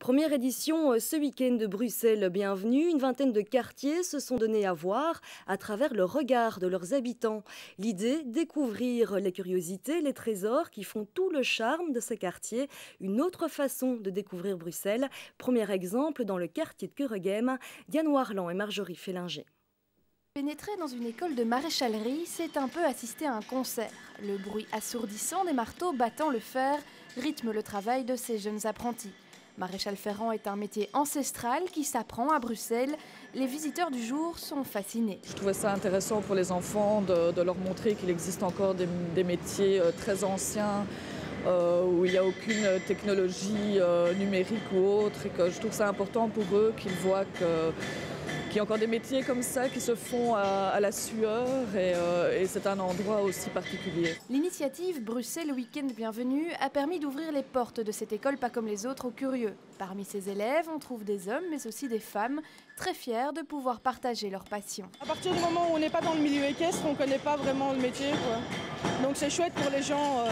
Première édition ce week-end de Bruxelles Bienvenue. Une vingtaine de quartiers se sont donnés à voir à travers le regard de leurs habitants. L'idée, découvrir les curiosités, les trésors qui font tout le charme de ces quartiers. Une autre façon de découvrir Bruxelles. Premier exemple dans le quartier de Keregem, Diane Warland et Marjorie Félinger. Pénétrer dans une école de maréchalerie, c'est un peu assister à un concert. Le bruit assourdissant des marteaux battant le fer rythme le travail de ces jeunes apprentis. Maréchal ferrant est un métier ancestral qui s'apprend à Bruxelles. Les visiteurs du jour sont fascinés. Je trouvais ça intéressant pour les enfants de leur montrer qu'il existe encore des métiers très anciens où il n'y a aucune technologie numérique ou autre, et que je trouve ça important pour eux qu'ils voient qu'il y a encore des métiers comme ça qui se font à la sueur et c'est un endroit aussi particulier. L'initiative Bruxelles Week-end Bienvenue a permis d'ouvrir les portes de cette école pas comme les autres aux curieux. Parmi ses élèves, on trouve des hommes mais aussi des femmes très fiers de pouvoir partager leur passion. À partir du moment où on n'est pas dans le milieu équestre, on ne connaît pas vraiment le métier, quoi. Donc c'est chouette pour les gens.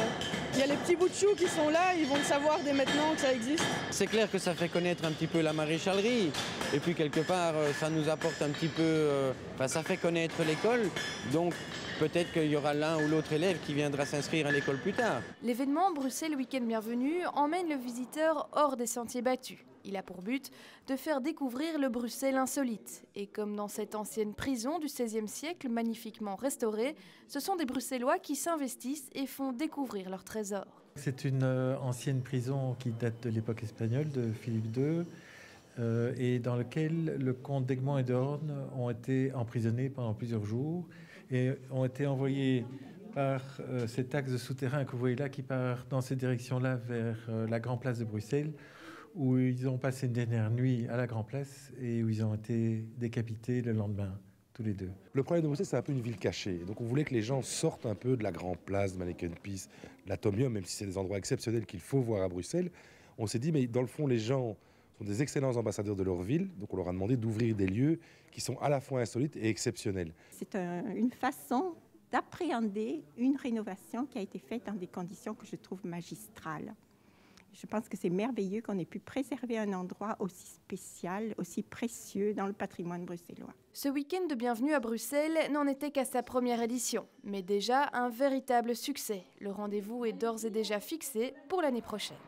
Il y a les petits bouts de choux qui sont là, ils vont le savoir dès maintenant que ça existe. C'est clair que ça fait connaître un petit peu la maréchalerie. Et puis quelque part, ça nous apporte un petit peu... ça fait connaître l'école. Donc peut-être qu'il y aura l'un ou l'autre élève qui viendra s'inscrire à l'école plus tard. L'événement Bruxelles Week-end Bienvenue emmène le visiteur hors des sentiers battus. Il a pour but de faire découvrir le Bruxelles insolite. Et comme dans cette ancienne prison du XVIe siècle, magnifiquement restaurée, ce sont des Bruxellois qui s'investissent et font découvrir leurs trésors. C'est une ancienne prison qui date de l'époque espagnole, de Philippe II, et dans laquelle le comte d'Egmont et d'Horn ont été emprisonnés pendant plusieurs jours et ont été envoyés par cet axe souterrain que vous voyez là qui part dans cette direction-là vers la Grand Place de Bruxelles, où ils ont passé une dernière nuit à la Grand Place et où ils ont été décapités le lendemain, tous les deux. Le problème de Bruxelles, c'est un peu une ville cachée. Donc on voulait que les gens sortent un peu de la Grand Place, de Manneken-Pis, de l'Atomium, même si c'est des endroits exceptionnels qu'il faut voir à Bruxelles. On s'est dit, mais dans le fond, les gens sont des excellents ambassadeurs de leur ville. Donc on leur a demandé d'ouvrir des lieux qui sont à la fois insolites et exceptionnels. C'est une façon d'appréhender une rénovation qui a été faite dans des conditions que je trouve magistrales. Je pense que c'est merveilleux qu'on ait pu préserver un endroit aussi spécial, aussi précieux dans le patrimoine bruxellois. Ce week-end de Bienvenue à Bruxelles n'en était qu'à sa première édition, mais déjà un véritable succès. Le rendez-vous est d'ores et déjà fixé pour l'année prochaine.